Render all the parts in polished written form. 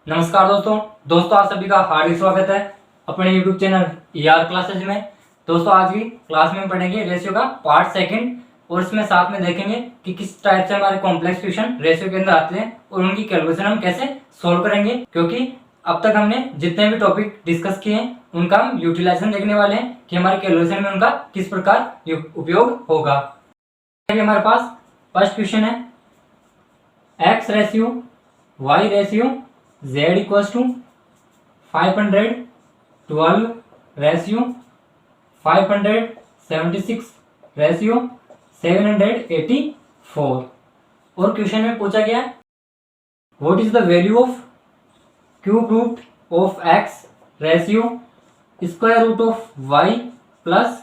नमस्कार दोस्तों आप सभी का हार्दिक स्वागत है अपने YouTube चैनल क्लासेज में। दोस्तों आज की क्लास में पढ़ेंगे रेशियो का पार्ट सेकंड और इसमें साथ में देखेंगे कि किस टाइप से हमारे कॉम्प्लेक्स क्वेश्चन रेशियो के अंदर आते हैं और उनकी कैलकुलेशन हम कैसे सोल्व करेंगे, क्योंकि अब तक हमने जितने भी टॉपिक डिस्कस किए हैं उनका हम यूटिलाइजेशन देखने वाले हैं कि हमारे कैलकुलेशन में उनका किस प्रकार उपयोग होगा। हमारे पास फर्स्ट क्वेश्चन है x ratio y ratio z equals to 512 ratio 576 ratio 784। और क्वेश्चन में पूछा गया what is the value of cube root of x ratio square root of y plus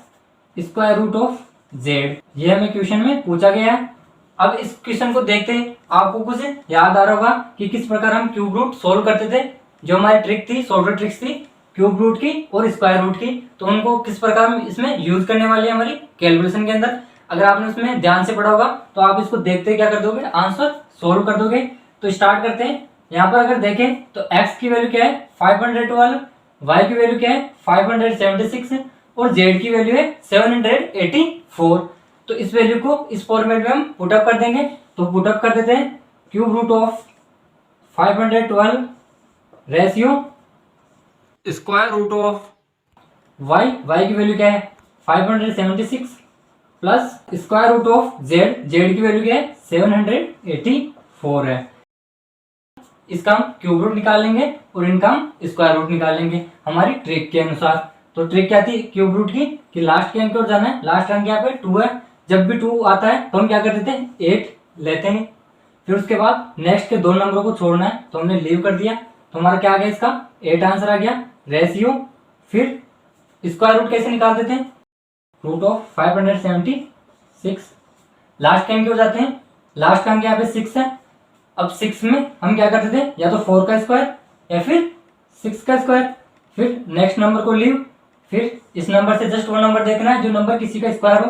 square root of z। ये हमें question में पूछा गया है। अब इस क्वेश्चन को देखते हैं, आपको कुछ याद आ रहा होगा कि किस प्रकार हम क्यूब रूट सोल्व करते थे। जो हमारी ट्रिक थी, सॉल्वर ट्रिक्स थी क्यूब रूट की और स्क्वायर रूट की, तो उनको किस प्रकार हम इसमें यूज करने वाले हैं हमारी कैलकुलेशन के अंदर। अगर आपने उसमें ध्यान से पढ़ा होगा तो आप इसको देखते क्या कर दोगे, आंसर सोल्व कर दोगे। तो स्टार्ट करते हैं। यहाँ पर अगर देखें तो x की वैल्यू क्या है 512, y की वैल्यू क्या है 576 और z की वैल्यू है 784। तो इस वैल्यू को इस फॉर्मेट में हम पुटअप कर देंगे। तो पुटअप कर देते हैं cube root of 512 ratio square root of y की वैल्यू क्या है 576 plus square root of z की वैल्यू क्या है 784 है। इसका हम क्यूब रूट निकाल लेंगे और इनका हम स्क्वायर रूट निकाल लेंगे हमारी ट्रिक के अनुसार। तो ट्रिक क्या थी क्यूब रूट की कि लास्ट के अंक की ओर जाना है। लास्ट अंक यहाँ पे 2 है, जब भी 2 आता है तो हम क्या कर देते हैं 8 लेते हैं। फिर उसके बाद नेक्स्ट के 2 नंबरों को छोड़ना है तो हमने लीव कर दिया। तो हमारा क्या आ गया, इसका 8 आंसर आ गया रेशियो। फिर स्क्वायर रूट कैसे निकालते थे, रूट ऑफ 576। लास्ट के अंक की ओर जाते हैं, लास्ट का अंक यहाँ पे 6 है। अब 6 में हम क्या करते थे, या तो 4 का स्क्वायर या फिर 6 का स्क्वायर। फिर नेक्स्ट नंबर को लीव। फिर इस नंबर से जस्ट वो नंबर देखना है जो नंबर किसी का स्क्वायर हो।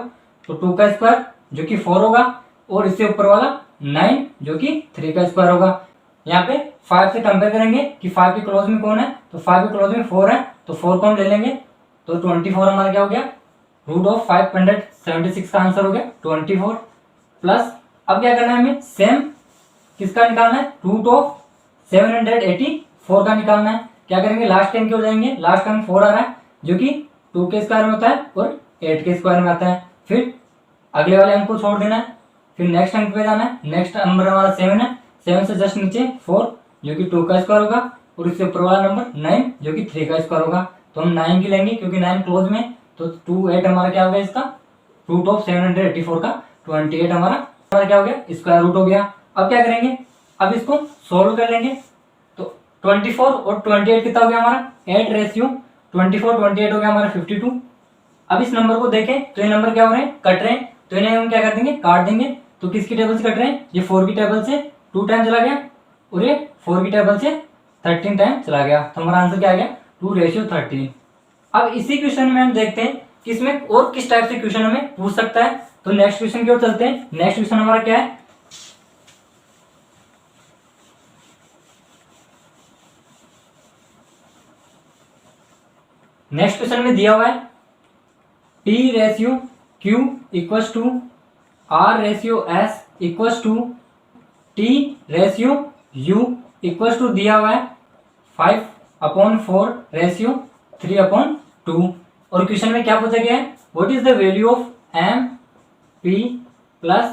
तो 2 का स्क्वायर जो कि 4 होगा और इससे ऊपर वाला 9 जो कि 3 का स्क्वायर होगा। यहाँ पे 5 से कंपेयर करेंगे कि 5 के क्लोज में कौन है, तो 5 के क्लोज में 4 है, तो 4 को हम ले लेंगे। तो 24 हमारा क्या हो गया, रूट ऑफ 576 का आंसर हो गया 24 प्लस। अब क्या करना है हमें, सेम किसका निकालना है, रूट ऑफ 784 का निकालना है। क्या करेंगे, लास्ट के अंक की ओर जाएंगे। लास्ट का अंक 4 आ रहा है जो कि 2 के स्क्वायर में होता है और 8 के स्क्वायर में आता है। फिर अगले वाले अंक को छोड़ देना है। फिर नेक्स्ट अंक पे जाना है। नेक्स्ट नंबर हमारा 7 है, 7 से जस्ट नीचे 4 जो कि 2 का स्क्वायर होगा और इससे ऊपर वाला नंबर 9 जो कि 3 का स्क्वायर होगा। तो हम 9 की लेंगे क्योंकि 9 क्लोज में। तो 2 8 हमारा क्या हो गया, इसका रूट ऑफ 784 का 28 हमारा क्या हो गया, स्क्वायर रूट हो गया। अब क्या करेंगे, अब इसको सोल्व कर लेंगे। तो 24 और 28 कितना हो गया हमारा 8 रेशियो 24 28 हो गया हमारा 52। अब इस नंबर को देखें तो ये नंबर क्या हो रहे हैं, कट रहे हैं। तो इन्हें हम क्या कर देंगे, काट देंगे। तो किसकी टेबल से कट रहे हैं, ये 4 की टेबल से 2 टाइम चला गया और ये 4 की टेबल से 13 टाइम चला गया। तो हमारा आंसर क्या आ गया 2:13। अब इसी क्वेश्चन में हम देखते हैं कि इसमें और किस टाइप से क्वेश्चन हमें पूछ सकता है। तो नेक्स्ट क्वेश्चन की ओर चलते हैं। नेक्स्ट क्वेश्चन हमारा क्या है, नेक्स्ट क्वेश्चन में दिया हुआ है P ratio Q equals to R ratio S equals to T ratio U equals to दिया हुआ है 5/4 रेशियो 3/2। और क्वेश्चन में क्या पूछा गया है, what is the value of M P plus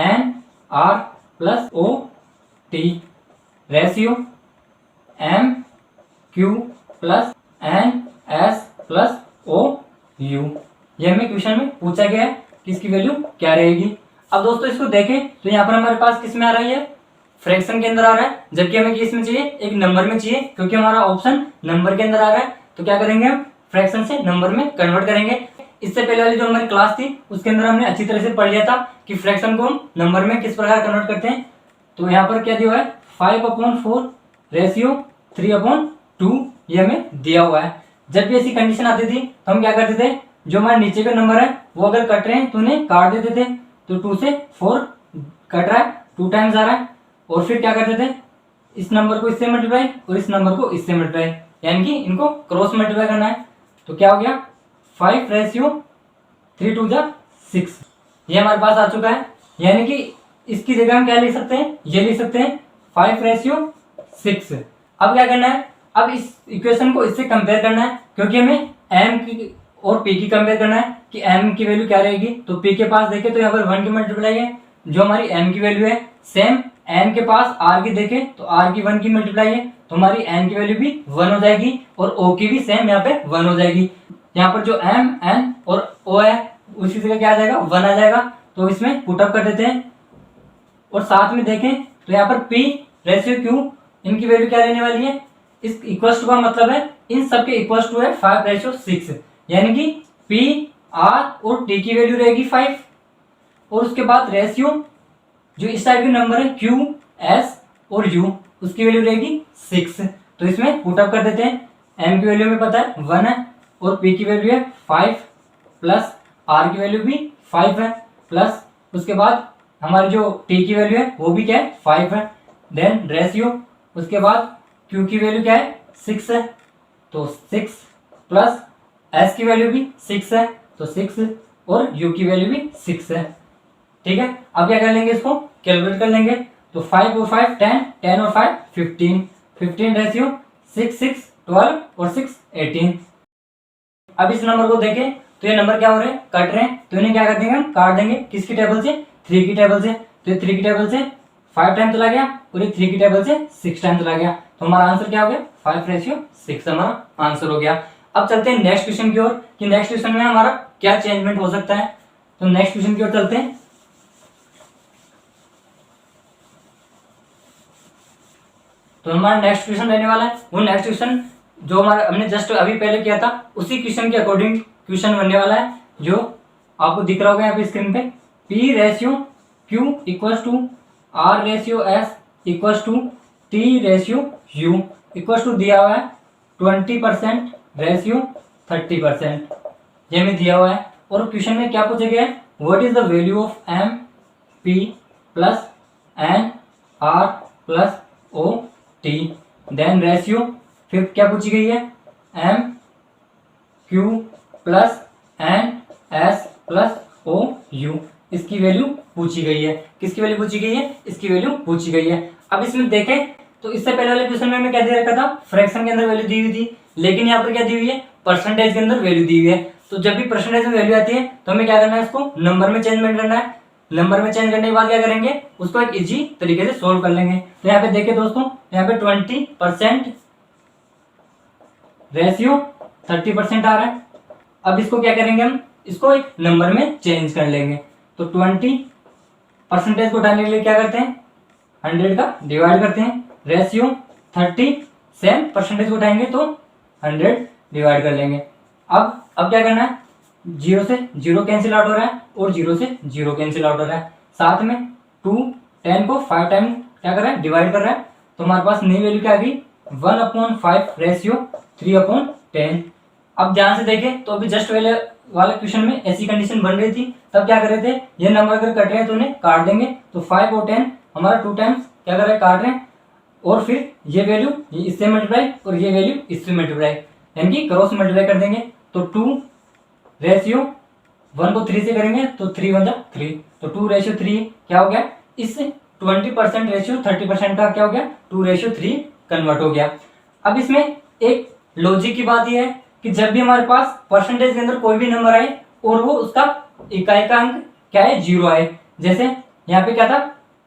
N R plus O T ratio M Q plus N S plus O U। ये हमें क्वेश्चन में पूछा गया है कि इसकी वैल्यू क्या रहेगी। अब दोस्तों इसको देखें तो यहाँ पर हमारे पास किस में आ रही है, फ्रैक्शन के अंदर आ रहा है, जबकि हमें किस में चाहिए, एक नंबर में चाहिए, क्योंकि हमारा ऑप्शन नंबर के अंदर आ रहा है। तो क्या करेंगे, हम फ्रैक्शन से नंबर में कन्वर्ट करेंगे। इससे पहले वाली जो हमारी क्लास थी उसके अंदर हमने अच्छी तरह से पढ़ लिया था कि फ्रैक्शन को हम नंबर में किस प्रकार कन्वर्ट करते हैं। तो यहाँ पर क्या दिया हुआ है 5/4 रेशियो 3/2 ये हमें दिया हुआ है। जब भी ऐसी कंडीशन आती थी तो हम क्या करते थे, जो हमारे नीचे का नंबर है वो अगर कट रहे हैं तो उन्हें काट देते थे। तो 2 से 4 कट रहा है, 2 टाइम्स आ रहा है। और फिर क्या करते थे, इस नंबर को इससे मल्टीप्लाई और इस नंबर को इससे मल्टीप्लाई, यानी कि इनको क्रॉस मल्टीप्लाई करना है। तो क्या हो गया 5:3 ये हमारे पास आ चुका है। यानी कि इसकी जगह हम क्या लिख सकते हैं, ये लिख सकते हैं 5:6। अब क्या करना है, अब इस इक्वेशन को इससे कंपेयर करना है, क्योंकि हमें m की और p की कंपेयर करना है कि m की वैल्यू क्या रहेगी। तो p के पास देखें तो यहाँ पर 1 की मल्टीप्लाई है, जो हमारी m की वैल्यू है। सेम n के पास r की देखें तो r की 1 की मल्टीप्लाई है, तो हमारी n की वैल्यू भी 1 हो जाएगी और o की भी सेम यहाँ पे 1 हो जाएगी। यहाँ पर जो m n और o है उसी जगह क्या आ जाएगा 1 आ जाएगा। तो इसमें पुटअप कर देते हैं और साथ में देखें तो यहाँ पर p रेशियो q इनकी वैल्यू क्या रहने वाली है, इस इक्वल टू का मतलब है इन सब के इक्वल टू है 5:6, यानी कि p r और t की वैल्यू रहेगी 5 और उसके बाद रेशियो जो इस साइड के नंबर है q s और u उसकी वैल्यू रहेगी 6। तो इसमें पुटअप कर देते हैं, m की वैल्यू हमें पता है 1 है और p की वैल्यू है 5 प्लस r की वैल्यू भी 5 है प्लस उसके बाद हमारी जो t की वैल्यू है वो भी क्या है 5 है। देन रेशियो उसके बाद q की वैल्यू क्या है 6 है, तो 6 प्लस s की वैल्यू भी 6 है तो 6 और u की वैल्यू भी 6 है। ठीक है, अब क्या कर लेंगे, इसको कैलकुलेट कर लेंगे। तो 5 और 5 10, 10 और 5 15, 15 रेशियो 6 6 12 और 6 18। अब इस नंबर को देखें तो ये नंबर क्या हो रहे हैं, कट रहे हैं, तो इन्हें क्या कर देंगे हम काट देंगे, किसकी टेबल से 3 की टेबल से। तो ये 3 की टेबल से 5 टाइम चला गया और ये 3 की टेबल से 6 टाइम चला गया, तो हमारा आंसर क्या हो गया 5:6 हमारा आंसर हो गया। अब चलते हैं नेक्स्ट क्वेश्चन की ओर कि नेक्स्ट क्वेश्चन में हमारा क्या चेंजमेंट हो सकता है। तो नेक्स्ट क्वेश्चन की ओर चलते हैं। तो हमारा नेक्स्ट क्वेश्चन रहने वाला है, वो नेक्स्ट क्वेश्चन जो हमारा हमने जस्ट अभी पहले किया था उसी क्वेश्चन के अकॉर्डिंग क्वेश्चन बनने वाला है, जो आपको दिख रहा होगा यहाँ पे स्क्रीन पे। P ratio Q equals to R ratio S equals to T ratio U equals to दिया हुआ है 20% रेशियो 30%, ये हमें दिया हुआ है। और क्वेश्चन में क्या पूछा गया है, what is the value of M P plus N R plus O T, then ratio फिर क्या पूछी गई है M Q plus N S plus O U, इसकी वैल्यू पूछी गई है। किसकी वैल्यू पूछी गई है, इसकी वैल्यू पूछी गई है। अब इसमें देखें तो इससे पहले वाले क्वेश्चन में हमें क्या दे रखा था, फ्रैक्शन के अंदर वैल्यू दी हुई थी, लेकिन यहाँ पर क्या दी हुई है परसेंटेज के अंदर वैल्यू दी हुई है। तो जब भी परसेंटेज में वैल्यू आती है तो हमें क्या करना है, इसको नंबर में चेंजमेंट करना है। नंबर में चेंज करने के बाद क्या करेंगे, उसको एक इजी तरीके से सोल्व कर लेंगे। तो यहाँ पे देखिए दोस्तों, यहाँ पे 20% रेशियो 30% आ रहा है। अब इसको क्या करेंगे, हम इसको एक नंबर में चेंज कर लेंगे। तो 20% को उठाने के लिए क्या करते हैं 100 का डिवाइड करते हैं, रेशियो 30 सेम परसेंटेज को उठाएंगे तो 100 डिवाइड कर लेंगे। अब क्या करना है, 0 से 0 कैंसिल आउट हो रहा है और 0 से 0 कैंसिल आउट हो रहा है, साथ में 2 10 को 5 टाइम क्या कर रहा है डिवाइड कर रहा है। तो हमारे पास नई वैल्यू क्या आ गई 1/5 रेशियो 3/10। अब ध्यान से देखें तो अभी जस्ट वाले क्वेश्चन में ऐसी कंडीशन बन रही थी, तब क्या कर रहे थे, ये नंबर अगर कट रहे हैं तो उन्हें काट देंगे। तो 5 और 10 हमारा 2 टाइम्स क्या कर रहे हैं काट रहे हैं, और फिर ये वैल्यू इससे मल्टीप्लाई और ये वैल्यू इससे मल्टीप्लाई, यानी कि क्रॉस मल्टीप्लाई कर देंगे। तो 2 रेशियो 1 को 3 से करेंगे तो 3 1 जा 3, तो 2 रेशियो 3 क्या हो गया, इस 20% रेशियो 30% का क्या हो गया 2 रेशियो 3 कन्वर्ट हो गया। अब इसमें एक लॉजिक की बात यह है कि जब भी हमारे पास परसेंटेज के अंदर कोई भी नंबर आए और वो उसका इकाई का अंक क्या है 0 आए, जैसे यहाँ पे क्या था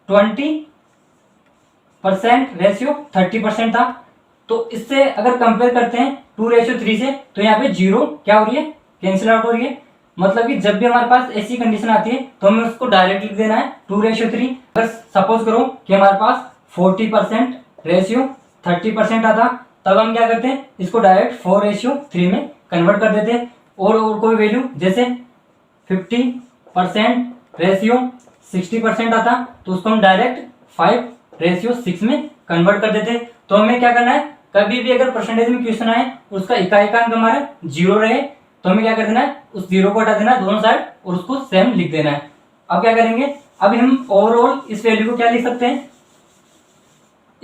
20% रेशियो 30% था, तो इससे अगर कंपेयर करते हैं 2 रेशियो 3 से, तो यहाँ पे 0 क्या हो रही है कैंसिल आउट हो रही है। मतलब कि जब भी हमारे पास ऐसी कंडीशन आती है तो हमें उसको डायरेक्ट लिख देना है 2 रेशियो 3। अगर सपोज करो कि हमारे पास 40% रेशियो 30% आता, तब हम क्या करते हैं इसको डायरेक्ट 4 रेशियो 3 में कन्वर्ट कर देते हैं। और कोई वैल्यू जैसे 50% रेशियो 60% आता, तो उसको हम डायरेक्ट 5 रेशियो 6 में कन्वर्ट कर देते हैं। तो हमें क्या करना है, कभी भी अगर परसेंटेज में क्वेश्चन आए उसका इकाई का अंक हमारा 0 रहे तो हमें क्या कर देना है, उस 0 को हटा देना है दोनों साइड और उसको सेम लिख देना है। अब क्या करेंगे, अब हम ओवरऑल इस वैल्यू को क्या लिख सकते हैं,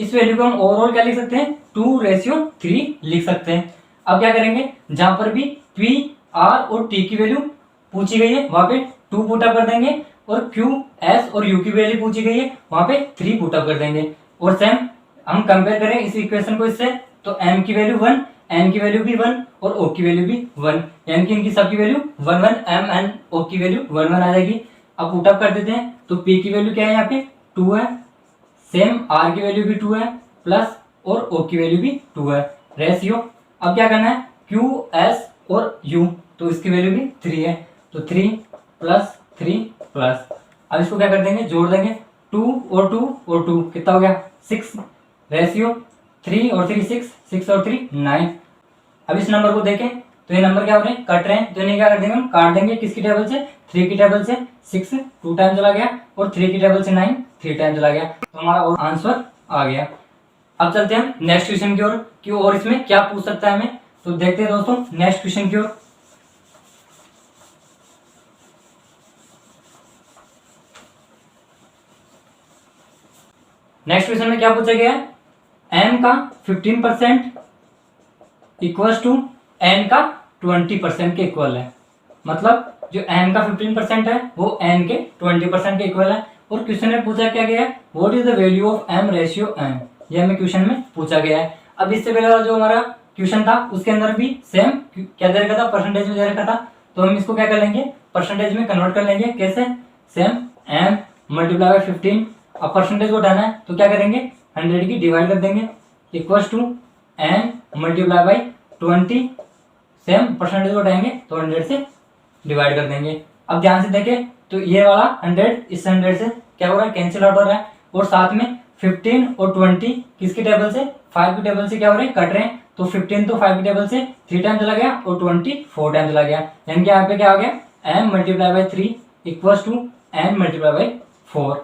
इस वैल्यू को हम ओवरऑल क्या लिख सकते हैं, 2:3 लिख सकते हैं। अब क्या करेंगे, जहां पर भी P, R और T की वैल्यू पूछी गई है वहां पे 2 पुट अप कर देंगे, और Q, S और U की वैल्यू पूछी गई है वहां पे 3 पुट अप कर देंगे। और सेम हम कंपेयर करें इस इक्वेशन को इससे, तो M की वैल्यू 1, N की वैल्यू भी 1 और O की वैल्यू भी 1, यानी कि इनकी सबकी वैल्यू 1 1, M N O की वैल्यू 1 1 आ जाएगी। अब पुट अप कर देते हैं, तो P की वैल्यू क्या है यहाँ पे 2 है, सेम R की वैल्यू भी 2 है, प्लस और O की वैल्यू भी 2 है, रेशियो। अब क्या करना है, Q, S और U, तो इसकी वैल्यू भी 3 है, तो 3 प्लस 3 प्लस, अब इसको क्या कर देंगे, जोड़ देंगे, 2 और 2 और 2 कितना हो गया 6, रेशियो 3 और 3 6, 6 और 3 9। अब इस नंबर को देखें तो ये नंबर क्या हो रहे हैं, कट रहे हैं, तो इन्हें क्या कर देंगे, हम काट देंगे किसकी टेबल से, 3 की टेबल से। 6 2 टाइम चला गया, और 3 की टेबल से 9 3 टाइम चला गया, तो हमारा आंसर आ गया। अब चलते हैं नेक्स्ट क्वेश्चन की ओर, कि और इसमें क्या पूछ सकता है हमें, तो देखते हैं दोस्तों नेक्स्ट क्वेश्चन की ओर। नेक्स्ट क्वेश्चन में क्या पूछा गया है, m का 15% इक्वल्स टू n का 20% के इक्वल है। मतलब जो m का 15% है वो n के 20% के इक्वल है। और क्वेश्चन में पूछा क्या गया है, what is the value of m ratio n, ये हमें क्वेश्चन में पूछा गया है। अब इससे पहले वाला जो हमारा क्वेश्चन था उसके अंदर भी सेम क्या दे रखा था, परसेंटेज में दे रखा था, तो हम इसको क्या कर लेंगे, परसेंटेज में कन्वर्ट कर लेंगे। कैसे, सेम m मल्टीप्लाई बाय 15, अब परसेंटेज को उठाना है तो क्या करेंगे, 100 की डिवाइड कर देंगे, equals to n multiply by 20, same percentage को उठाएंगे तो 100 से डिवाइड कर देंगे। अब ध्यान से देखें तो ये वाला 100 इस 100 से क्या हो रहा है, कैंसिल आउट हो रहा है, और साथ में 15 और 20 किसकी टेबल से, 5 की टेबल से क्या हो रहे हैं, कट रहे हैं, तो 15 तो 5 की टेबल से 3 टाइम चला गया और 20 4 टाइम चला गया, यानी कि यहाँ पे क्या हो गया, m multiply by 3 equals to n multiply by 4।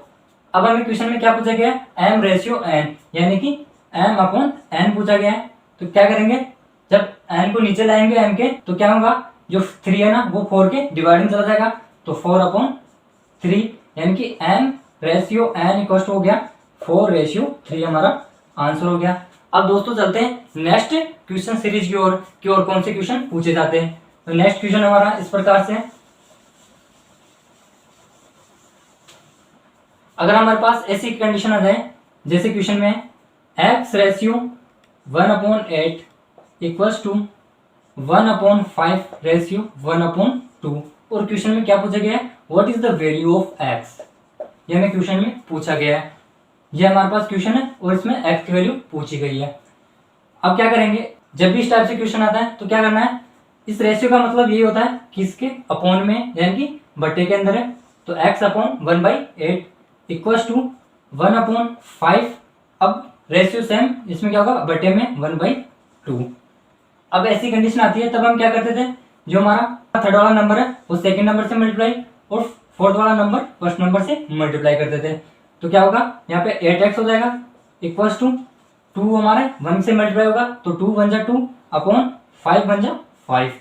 अब हमें क्वेश्चन में क्या पूछा गया है, m रेशियो n, यानी कि m अपॉन n पूछा गया है। तो क्या करेंगे, जब n को नीचे लाएंगे m के, तो क्या होगा, जो 3 है ना वो 4 के डिवाइडिंग चला जाएगा, तो 4 अपॉन 3, यानी कि m रेशियो n इक्वल हो गया 4 रेशियो 3, हमारा आंसर हो गया। अब दोस्तों चलते हैं नेक्स्ट क्वेश्चन सीरीज की ओर, कि और कौन से क्वेश्चन पूछे जाते हैं। तो नेक्स्ट क्वेश्चन हमारा इस प्रकार से है, अगर हमारे पास ऐसी कंडीशन आ जाए जैसे क्वेश्चन में x ratio 1/8 equals to 1/5 ratio 1/2, और क्वेश्चन में क्या पूछा गया है, what is the value of x, ये हमें क्वेश्चन में पूछा गया है। ये हमारे पास क्वेश्चन है और इसमें x की वैल्यू पूछी गई है। अब क्या करेंगे, जब भी इस टाइप से क्वेश्चन आता है तो क्या करना है, इस रेशियो का मतलब यही होता है कि इसके अपॉन में, यानी कि बट्टे के अंदर है, तो x अपॉन 1/8 इक्वल्स टू 1/5। अब रेशियो सेम, इसमें क्या होगा, बटे में 1/2। अब ऐसी कंडीशन आती है तब हम क्या करते थे, जो हमारा थर्ड वाला नंबर है वो सेकंड नंबर से मल्टीप्लाई, और फोर्थ वाला नंबर फर्स्ट नंबर से मल्टीप्लाई करते थे। तो क्या होगा, यहाँ पे 8x हो जाएगा इक्वल्स टू 2, हमारे 1 से मल्टीप्लाई होगा, तो 2 1 जा 2 अपॉन 5 1 जा 5,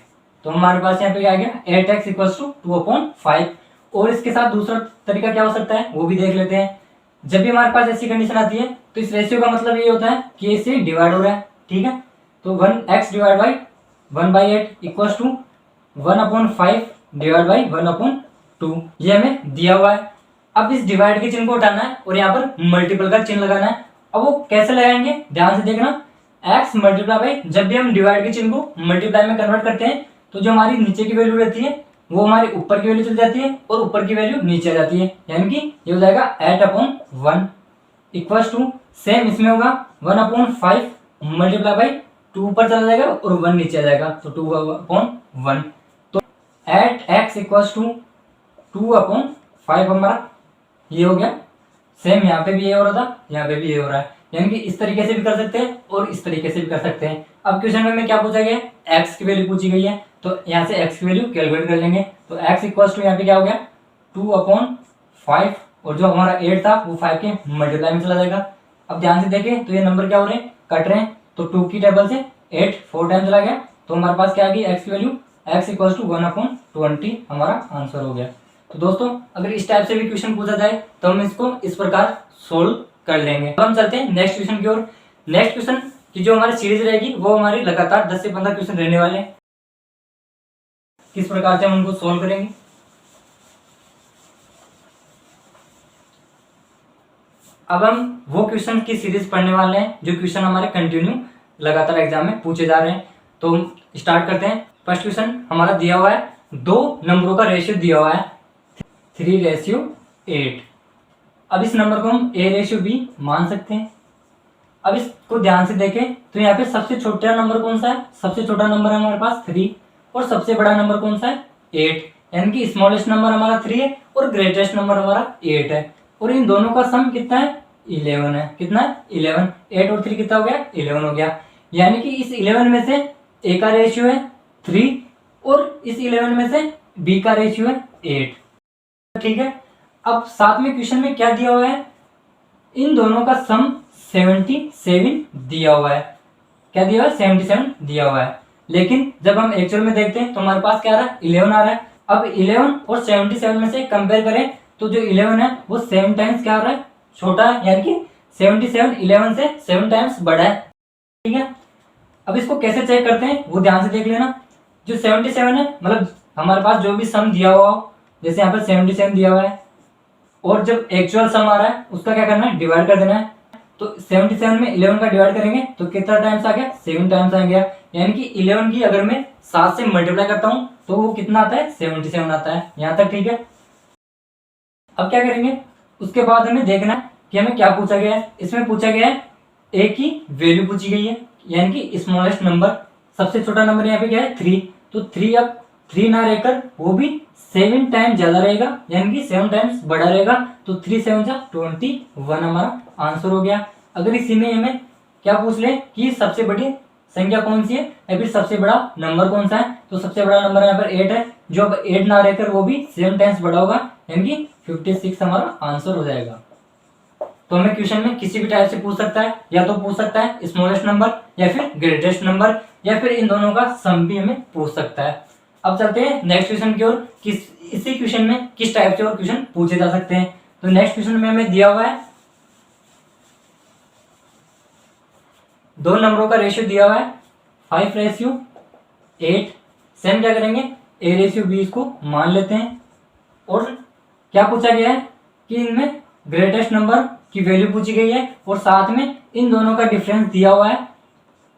तो हमारे पास यहाँ पे क्या आ गया, 8x इक्वल्स टू 2/5। और इसके साथ दूसरा तरीका क्या हो सकता है वो भी देख लेते हैं। जब भी हमारे पास ऐसी कंडीशन आती है तो इस रेशियो का मतलब ये होता है कि इससे डिवाइड हो रहा है, ठीक है, तो 1x divide by 1/8 equals to 1/5 divide by 1/2, ये हमें दिया हुआ है। अब इस डिवाइड के चिन्ह को उठाना है और यहाँ पर मल्टीपल का चिन्ह लगाना है। अब वो कैसे लगाएंगे, ध्यान से देखना, x मल्टीप्लाई बाई, जब भी हम डिवाइड के चिन्ह को मल्टीप्लाई में कन्वर्ट करते हैं तो जो हमारी नीचे की वैल्यू रहती है वो हमारी ऊपर की वैल्यू चली जाती है और ऊपर की वैल्यू नीचे आ जाती है, यानी कि ये हो जाएगा 8/1 इक्वल्स टू, सेम इसमें होगा 1/5 मल्टीप्लाई बाई 2 ऊपर चला जाएगा और 1 नीचे आ जाएगा, तो 2/1, तो 8x इक्वल्स टू 2/5 हमारा ये हो गया। सेम यहाँ पे भी ये हो रहा था, यहाँ पे भी ये हो रहा है, यानी कि इस तरीके से भी कर सकते हैं और इस तरीके से भी कर सकते हैं। अब क्वेश्चन में क्या पूछा गया है, x की वैल्यू पूछी गई है, तो यहाँ से x की वैल्यू कैलकुलेट कर लेंगे, तो x इक्वल्स टू यहाँ पे क्या हो गया 2/5, और जो हमारा 8 था वो 5 के मल्टीप्लाई में चला जाएगा। अब ध्यान से देखें तो ये नंबर क्या हो रहे हैं, कट रहे हैं, तो 2 की टेबल से 8 4 टाइम चला गया, तो हमारे पास क्या आ गई x की वैल्यू, x इक्वल्स टू 1/20 हमारा आंसर हो गया। तो दोस्तों अगर इस टाइप से भी क्वेश्चन पूछा जाए तो हम इसको इस प्रकार सोल्व कर लेंगे। अब हम चलते हैं नेक्स्ट क्वेश्चन की ओर। नेक्स्ट क्वेश्चन की जो हमारी सीरीज रहेगी वो हमारी लगातार 10 से 15 क्वेश्चन रहने वाले हैं। किस प्रकार से हम उनको सोल्व करेंगे। अब हम वो क्वेश्चन की सीरीज पढ़ने वाले हैं जो क्वेश्चन हमारे कंटिन्यू लगातार एग्जाम में पूछे जा रहे हैं। तो स्टार्ट करते हैं। फर्स्ट क्वेश्चन हमारा दिया हुआ है, दो नंबरों का रेशियो दिया हुआ है 3:8। अब इस नंबर को हम A/B मान सकते हैं। अब इसको ध्यान से देखें तो यहाँ पे सबसे छोटा नंबर कौन सा है, सबसे छोटा नंबर है हमारे पास 3 और सबसे बड़ा नंबर कौन सा है 8, यानी कि स्मॉलेस्ट नंबर हमारा 3 है और ग्रेटेस्ट नंबर हमारा 8 है। और इन दोनों का सम कितना है 11 है। कितना है 11। 8 और 3 कितना हो गया 11 हो गया। यानी कि इस 11 में से A का रेशियो है 3 और इस 11 में से B का रेशियो है 8। ठीक है। अब साथ में क्वेश्चन में क्या दिया हुआ है, इन दोनों का सम 77 दिया हुआ है। क्या दिया हुआ है 77 दिया हुआ है। लेकिन जब हम एक्चुअल में देखते हैं तो हमारे पास क्या आ रहा है 11 आ रहा है। अब 11 और 77 में से कंपेयर करें तो जो 11 है वो 7 टाइम्स क्या आ रहा है छोटा है, यानी कि 77 11 से 7 टाइम्स बड़ा है। ठीक है। अब इसको कैसे चेक करते हैं वो ध्यान से देख लेना। जो 77 है मतलब हमारे पास जो भी सम दिया हुआ हो, जैसे यहाँ पर 77 दिया हुआ है और जब एक्चुअल सम आ रहा है उसका क्या करना है डिवाइड कर देना है। तो 77 में 11 का डिवाइड करेंगे तो कितना टाइम्स आ गया 7 टाइम्स आ गया। यानी कि 11 की अगर मैं 7 से मल्टीप्लाई करता हूं तो वो कितना आता है 77 आता है। यहां तक ठीक है। अब क्या करेंगे, उसके बाद हमें देखना है कि हमें क्या पूछा गया है। इसमें पूछा गया है ए की वैल्यू पूछी गई है, यानी कि स्मॉलेस्ट नंबर, सबसे छोटा नंबर यहाँ पे क्या है 3। तो 3 अब 3 ना रहकर वो भी 7 टाइम ज्यादा रहेगा, यानी कि 7 टाइम्स बड़ा रहेगा। तो 3 7 जा 21 हमारा आंसर हो गया। अगर इसी में हमें क्या पूछ ले कि सबसे बड़ी संख्या कौन सी है या फिर सबसे बड़ा नंबर कौन सा है, तो सबसे बड़ा नंबर यहाँ पर 8 है। जो अब 8 ना रहकर वो भी 7 टाइम्स बड़ा होगा, यानी कि 56 हमारा आंसर हो जाएगा। तो हमें क्वेश्चन में किसी भी टाइप से पूछ सकता है, या तो पूछ सकता है स्मॉलेस्ट नंबर या फिर ग्रेटेस्ट नंबर या फिर इन दोनों का सम भी हमें पूछ सकता है। अब चलते हैं नेक्स्ट क्वेश्चन की ओर। इसी क्वेश्चन में किस टाइप से और क्वेश्चन पूछे जा सकते हैं। तो नेक्स्ट क्वेश्चन में हमें दिया हुआ है दो नंबरों का रेशियो दिया हुआ है 5:8। सेम क्या करेंगे A/B इसको मान लेते हैं। और क्या पूछा गया है कि इनमें ग्रेटेस्ट नंबर की वैल्यू पूछी गई है और साथ में इन दोनों का डिफरेंस दिया हुआ है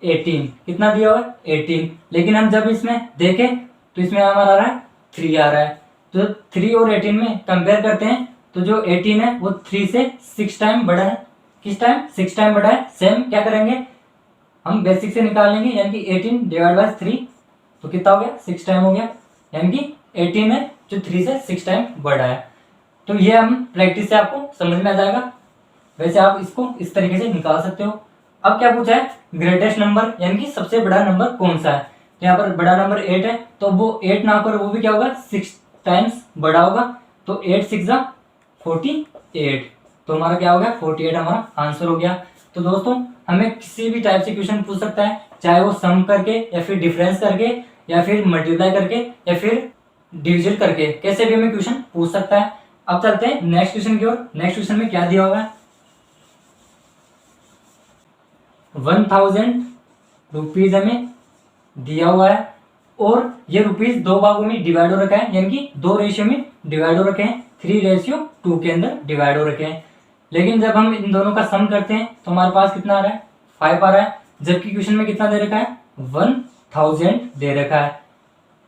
18। कितना दिया हुआ है 18। लेकिन हम जब इसमें देखें तो इसमें हमारा आ रहा है 3 आ रहा है। तो 3 और 18 में कंपेयर करते हैं तो जो 18 है वो 3 से 6 टाइम बड़ा है। किस टाइम 6 टाइम बड़ा है। सेम क्या करेंगे हम बेसिक से निकाल लेंगे, यानी कि 18 डिवाइड बाय 3 तो कितना हो गया 6 टाइम हो गया, यानी कि 18 है जो 3 से 6 टाइम बड़ा है। तो ये हम प्रैक्टिस से आपको समझ में आ जाएगा। वैसे आप इसको इस तरीके से निकाल सकते हो। अब क्या पूछा है ग्रेटेस्ट नंबर, यानी कि सबसे बड़ा नंबर कौन सा है। तो यहाँ पर बड़ा नंबर 8 है, तो वो 8 ना कर वो भी क्या होगा 6 टाइम्स बड़ा होगा। तो 8 6 जा 48, तो हमारा क्या हो गया 48 हमारा आंसर हो गया। तो दोस्तों हमें किसी भी टाइप से क्वेश्चन पूछ सकता है, चाहे वो सम करके या फिर डिफरेंस करके या फिर मल्टीप्लाई करके या फिर डिविजन करके, कैसे भी हमें क्वेश्चन पूछ सकता है। अब चलते हैं नेक्स्ट क्वेश्चन की ओर। नेक्स्ट क्वेश्चन में क्या दिया हुआ है 1000 रुपीज हमें दिया हुआ है और ये रुपीज दो भागों में डिवाइड हो रखा है, यानी कि दो रेशियो में डिवाइड हो रखे हैं, 3:2 के अंदर डिवाइड हो रखे हैं। लेकिन जब हम इन दोनों का सम करते हैं तो हमारे पास कितना आ रहा है 5 आ रहा है, जबकि क्वेश्चन में कितना दे रखा है 1000 दे रखा है।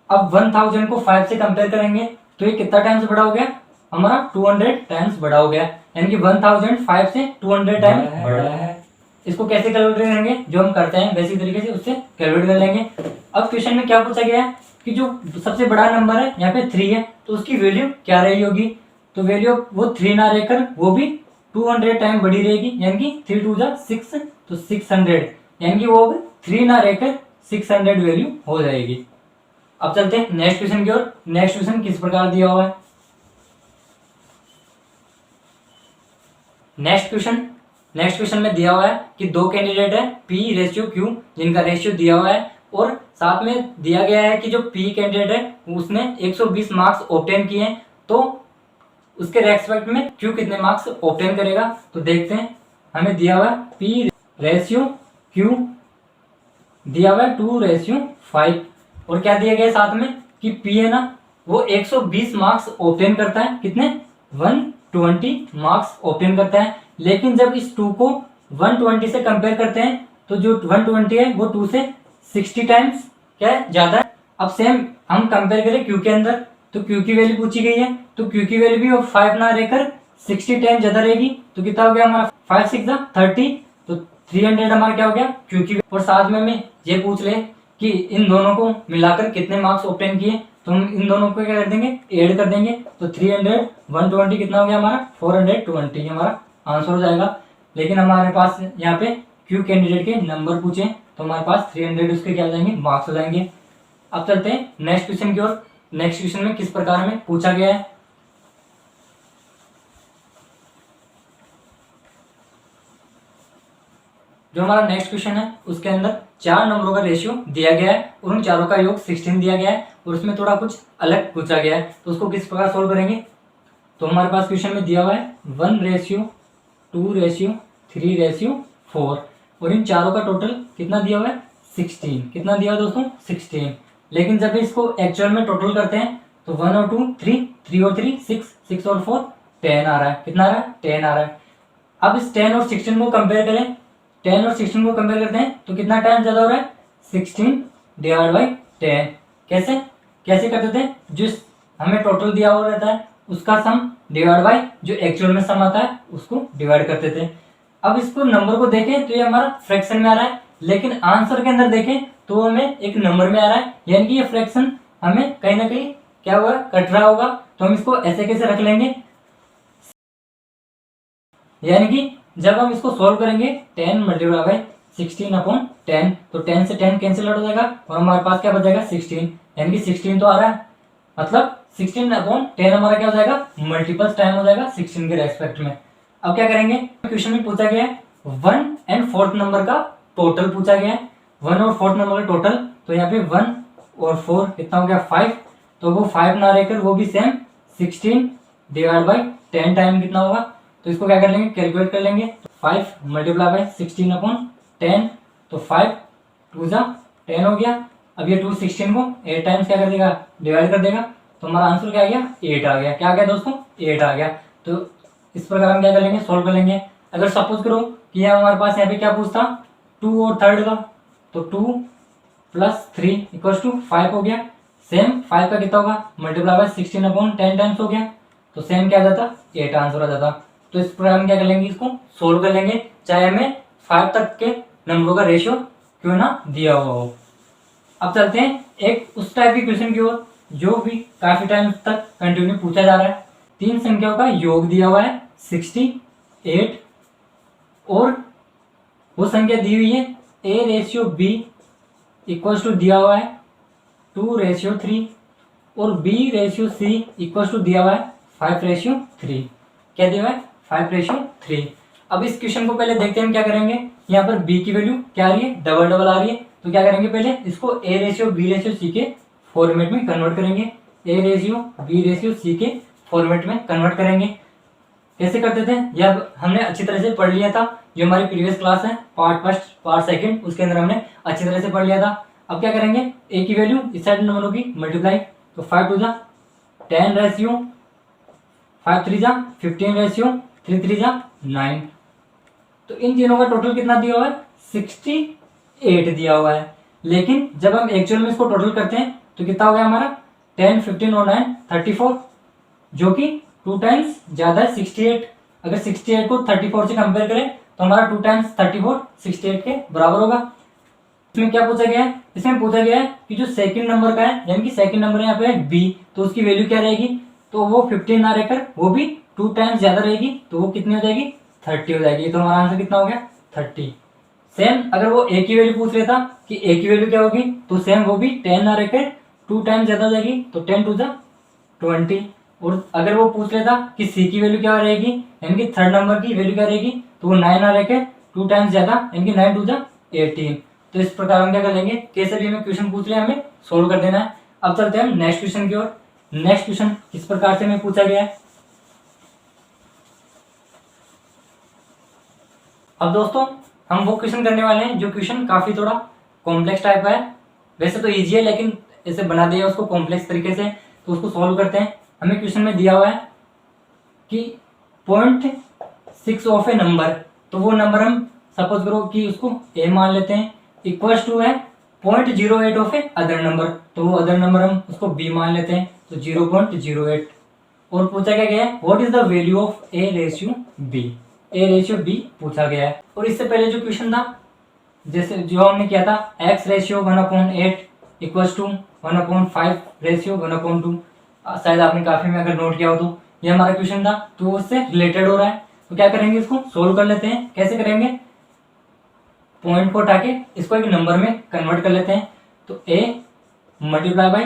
अब 1000 को 5 से कंपेयर करेंगे तो ये कितना टाइम्स बड़ा हो गया हमारा 200 टाइम्स बड़ा हो गया, यानी कि 1000 5 से 200 टाइम्स बड़ा है। इसको कैसे कैलकुलेट करेंगे, जो हम करते हैं बेसिक तरीके से उससे कैलकुलेट कर लेंगे। अब क्वेश्चन में क्या पूछा गया है कि जो सबसे बड़ा नंबर है यहाँ पे 3 है, तो उसकी वैल्यू क्या रही होगी। तो वैल्यू वो 3 ना रहकर वो भी 200 टाइम बड़ी रहेगी, यानी कि 3 2 जा 6 तो 600, यानी कि वो 3 ना रहकर 600 वैल्यू हो जाएगी। अब चलते हैं नेक्स्ट क्वेश्चन की ओर। नेक्स्ट क्वेश्चन किस प्रकार दिया हुआ है। नेक्स्ट क्वेश्चन में दिया हुआ है कि दो कैंडिडेट है P/Q जिनका रेशियो दिया हुआ है और साथ में दिया गया है कि जो P कैंडिडेट है उसने 120 मार्क्स ऑब्टेन किए हैं, तो उसके रेस्पेक्ट में Q कितने मार्क्स ऑब्टेन करेगा। तो देखते हैं हमें दिया हुआ है P/Q दिया हुआ है 2/5 और क्या दिया गया है साथ में कि P है ना वो 120 मार्क्स ऑब्टेन करता है। कितने? 120 मार्क्स ऑब्टेन करता है। लेकिन जब इस 2 को 120 से कंपेयर करते हैं तो जो 120 है वो 2 से 60 टाइम्स क्या है ज्यादा है। अब सेम हम कंपेयर करें Q के अंदर तो Q की वैल्यू पूछी गई है तो Q की वैल्यू भी 5 ना रहकर 60 टाइम ज्यादा रहेगी। तो कितना हो गया हमारा 5 6 30 तो 300 हमारा क्या हो गया Q की। और साथ में हमें ये पूछ ले कि इन दोनों को मिलाकर कितने मार्क्स ऑब्टेन किए तो हम इन दोनों को क्या कर देंगे ऐड कर देंगे। तो 300 120 कितना हो गया हमारा 420 हमारा आंसर हो जाएगा। लेकिन हमारे पास यहाँ पे Q कैंडिडेट के नंबर पूछे तो हमारे पास 300 उसके क्या हो जाएंगे मार्क्स हो जाएंगे। अब चलते हैं नेक्स्ट क्वेश्चन की ओर। नेक्स्ट क्वेश्चन में किस प्रकार में पूछा गया है। जो हमारा नेक्स्ट क्वेश्चन है उसके अंदर 4 नंबरों का रेशियो दिया गया है और उन चारों का योग 16 दिया गया है और उसमें थोड़ा कुछ अलग पूछा गया है तो उसको किस प्रकार सोल्व करेंगे। तो हमारे पास क्वेश्चन में दिया हुआ है 1:2:3:4 और इन चारों का टोटल कितना दिया हुआ है 16। कितना दिया हुआ दोस्तों 16। लेकिन जब इसको एक्चुअल में टोटल करते हैं तो 1 और 2 3 3 और 3 6 6 और 4 10 आ रहा है। कितना आ रहा है 10 आ रहा है। अब इस 10 और 16 को कंपेयर करें 10 और 16 को कंपेयर करते हैं तो कितना टाइम ज्यादा हो रहा है 16/10। कैसे कैसे करते थे जो हमें टोटल दिया हुआ रहता है उसका सम डिवाइड बाय जो एक्चुअल में सम आता है उसको डिवाइड करते थे। अब इसको नंबर को देखें तो ये हमारा फ्रैक्शन में आ रहा है लेकिन आंसर के अंदर देखें तो हमें एक नंबर में आ रहा है यानी कि ये फ्रैक्शन हमें कहीं ना कहीं क्या होगा कट रहा होगा। तो हम इसको ऐसे कैसे रख लेंगे यानी कि जब हम इसको सोल्व करेंगे 10 मल्टीप्लाई बाय 16/10 तो 10 से 10 कैंसिल आउट हो जाएगा और हमारे पास क्या बचेगा 16 यानी कि 16 तो आ रहा है मतलब 16/10 हमारा क्या हो जाएगा मल्टीपल्स टाइम हो जाएगा 16 के रेस्पेक्ट में। अब क्या करेंगे क्वेश्चन में पूछा गया है 1 और 4th नंबर का टोटल पूछा गया है 1 और 4th नंबर का टोटल। तो यहाँ पे 1 और 4 कितना हो गया 5 तो वो 5 ना रहकर वो भी सेम 16/10 टाइम कितना होगा। तो इसको क्या कर लेंगे कैलकुलेट कर लेंगे 5 मल्टीप्लाई बाय 16/10 तो 5 2 10 हो गया। अब ये 2 16 को 8 टाइम्स क्या कर देगा डिवाइड कर देगा तो हमारा आंसर क्या आ गया 8 आ गया। क्या आ गया दोस्तों 8 आ गया। तो इस प्रकार हम क्या कर लेंगे सोल्व कर लेंगे। अगर सपोज करो कि हमारे पास यहाँ पे क्या पूछता 2 और 3rd का तो 2 + 3 = 5 हो गया। सेम 5 का कितना होगा मल्टीप्लाई बाय 16/10 टाइम्स हो गया तो सेम क्या आ जाता 8 आंसर आ जाता। तो इस प्रकार हम क्या कर लेंगे इसको सोल्व कर लेंगे चाहे हमें 5 तक के नंबरों का रेशियो क्यों ना दिया हुआ हो। अब चलते हैं एक उस टाइप की क्वेश्चन की ओर जो भी काफी टाइम तक कंटिन्यू पूछा जा रहा है। 3 संख्याओं का योग दिया हुआ है 68 और वो संख्या दी हुई है A/B = दिया हुआ है 2/3 और B/C = दिया हुआ है 5/3। क्या दिया हुआ है 5/3। अब इस क्वेश्चन को पहले देखते हैं हम क्या करेंगे। यहाँ पर B की वैल्यू क्या आ रही है डबल आ रही है तो क्या करेंगे पहले इसको A/B/C के फॉर्मेट में कन्वर्ट करेंगे A/B/C के फॉर्मेट में कन्वर्ट करेंगे। कैसे करते थे यह हमने अच्छी तरह से पढ़ लिया था। जो हमारी प्रीवियस क्लास है पार्ट फर्स्ट पार्ट सेकंड उसके अंदर हमने अच्छी तरह से पढ़ लिया था। अब क्या करेंगे A की वैल्यू इस साइड नंबरों की मल्टीप्लाई तो 5 2 10 रेशियो 5 3 15 रेशियो 3 3 9 तो इन तीनों का टोटल कितना दिया हुआ है 68 दिया हुआ है। लेकिन जब हम एक्चुअल में इसको टोटल करते हैं तो कितना हो गया हमारा 10 15 और 9 34 जो कि 2 टाइम्स ज्यादा है 68। अगर 68 को 34 से कंपेयर करें तो हमारा 2 टाइम्स 34 68 के बराबर होगा। इसमें क्या पूछा गया है इसमें पूछा गया है कि जो सेकंड नंबर का है यानी कि सेकंड नंबर यहाँ पे है B तो उसकी वैल्यू क्या रहेगी तो वो 15 ना रहकर वो भी 2 टाइम्स ज्यादा रहेगी तो वो कितनी हो जाएगी 30 हो जाएगी। तो हमारा आंसर कितना हो गया 30। सेम अगर वो A की वैल्यू पूछ लेता कि A की वैल्यू क्या होगी तो सेम वो भी 10 ना रहकर 2 टाइम्स ज्यादा हो जाएगी तो 10 2 20। और अगर वो पूछ लेता कि C की वैल्यू क्या रहेगी यानी कि थर्ड नंबर की वैल्यू क्या रहेगी तो वो 9 ना रहकर 2 टाइम्स ज्यादा यानी कि 9 2 18। तो इस प्रकार हम क्या कर लेंगे कैसे भी हमें क्वेश्चन पूछ लिया हमें सोल्व कर देना है। अब चलते हैं हम नेक्स्ट क्वेश्चन की ओर। नेक्स्ट क्वेश्चन किस प्रकार से हमें पूछा गया है। अब दोस्तों हम वो क्वेश्चन करने वाले हैं जो क्वेश्चन काफ़ी थोड़ा कॉम्प्लेक्स टाइप का है। वैसे तो ईजी है लेकिन ऐसे बना दिया उसको कॉम्प्लेक्स तरीके से, तो उसको सॉल्व करते हैं। हमें क्वेश्चन में दिया हुआ है कि 0.6 ऑफ ए नंबर, तो वो नंबर हम सपोज करो कि उसको ए मान लेते हैं, इक्वल्स टू है 0.08 ऑफ ए अदर नंबर, तो वो अदर नंबर हम उसको बी मान लेते हैं, तो 0.08। और पूछा क्या गया है what is the value of A ratio B, A ratio B पूछा गया है। और इससे पहले जो क्वेश्चन था जैसे जो हमने किया था x ratio 1/8 equals to 1/5 ratio 1/2, शायद आपने काफी में अगर नोट किया हो तो ये हमारा क्वेश्चन था, तो उससे रिलेटेड हो रहा है। तो क्या करेंगे, इसको सोल्व कर लेते हैं। कैसे करेंगे, पॉइंट को हटा के इसको एक नंबर में कन्वर्ट कर लेते हैं। तो a मल्टीप्लाई बाई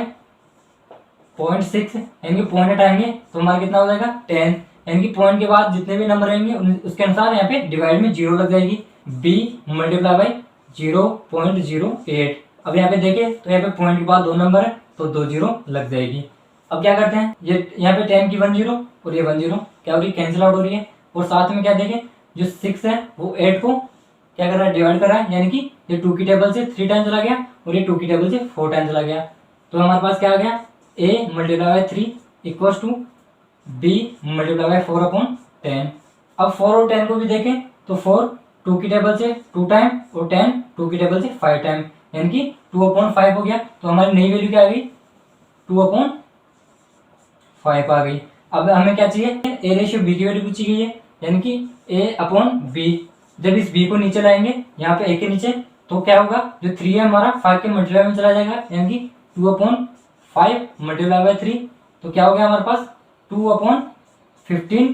0.6 यानी कि पॉइंट हटाएंगे तो हमारा कितना हो जाएगा 10, यानी कि पॉइंट के बाद जितने भी नंबर रहेंगे उसके अनुसार यहाँ पे डिवाइड में 0 लग जाएगी। b multiply by 0.08। अब यहाँ पे देखें तो यहाँ पे पॉइंट के बाद दो नंबर है तो 2 0 लग जाएगी। अब क्या करते हैं, ये यहाँ पे 10 की 1 0 और ये 1 0 क्या हो रही है, कैंसिल आउट हो रही है। और साथ में क्या देखें, जो 6 है वो 8 को क्या कर रहा है, डिवाइड कर रहा है, यानी कि ये 2 की टेबल से 3 टाइम चला गया और ये 2 की टेबल से 4 टाइम चला गया। तो हमारे पास क्या आ गया, a multiply by 3 equals to b multiply by 4/10। अब 4 और 10 को भी देखें तो 4 2 की टेबल से 2 टाइम और 10 2 की टेबल से 5 टाइम, यानी कि 2/5 हो गया। तो हमारी नई वैल्यू क्या आ गई, 2/5 आ गई। अब हमें क्या चाहिए, a रेशियो b की वैल्यू पूछी गई है, यानी कि a/b। जब इस b को नीचे लाएंगे यहाँ पे a के नीचे तो क्या होगा, जो 3 है हमारा 5 के मल्टीप्लाई में चला जाएगा, यानी कि 2/5 मल्टीप्लाई बाई 3, तो क्या हो गया हमारे पास 2/15,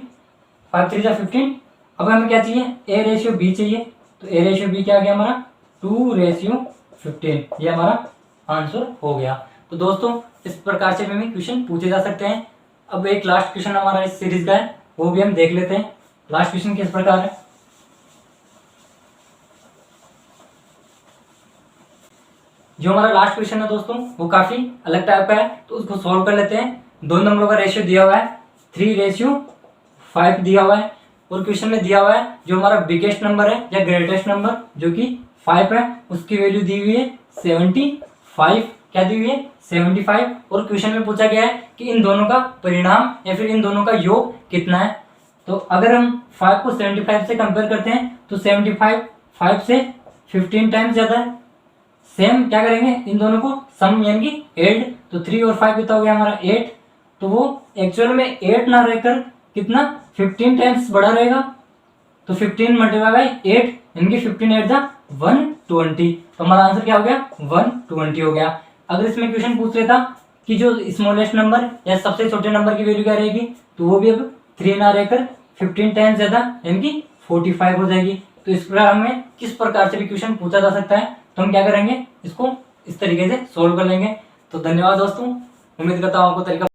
5 3 जा 15। अब हमें क्या चाहिए, a रेशियो b चाहिए, तो a रेशियो b क्या आ गया हमारा 2:15, ये हमारा आंसर हो गया। तो दोस्तों इस प्रकार से भी क्वेश्चन पूछे जा सकते हैं। अब एक लास्ट क्वेश्चन हमारा इस सीरीज का है, वो भी हम देख लेते हैं। लास्ट क्वेश्चन किस प्रकार है, जो हमारा लास्ट क्वेश्चन है दोस्तों वो काफी अलग टाइप का है, तो उसको सॉल्व कर लेते हैं। दो नंबरों का रेशियो दिया हुआ है 3:5 दिया हुआ है, और क्वेश्चन में दिया हुआ है जो हमारा बिगेस्ट नंबर है या ग्रेटेस्ट नंबर जो कि 5 है, उसकी वैल्यू दी हुई है 75। क्या दी हुई है 75। और क्वेश्चन में पूछा गया है कि इन दोनों का परिणाम या फिर इन दोनों का योग कितना है। तो अगर हम 5 को 75 से कंपेयर करते हैं तो 75 5 से 15 टाइम्स ज्यादा है। सेम क्या करेंगे, इन दोनों को सम यानी कि ऐड, तो 3 और 5 कितना हो गया हमारा 8, तो वो एक्चुअल में 8 ना रहकर कितना 15 टाइम्स बड़ा रहेगा। तो 15 मल्टीप्लाई बाई 8 यानी कि 15 8 दा 120, तो हमारा आंसर क्या हो गया 120 हो गया। अगर इसमें क्वेश्चन पूछ लेता कि जो स्मॉलेस्ट नंबर या सबसे छोटे नंबर की वैल्यू क्या रहेगी, तो वो भी अब 3 ना रहकर 15 टाइम्स ज्यादा यानी कि 45 हो जाएगी। तो इस प्रकार हमें किस प्रकार से भी क्वेश्चन पूछा जा सकता है, तो हम क्या करेंगे, इसको इस तरीके से सोल्व कर लेंगे। तो धन्यवाद दोस्तों, उम्मीद करता हूँ आपको तरीका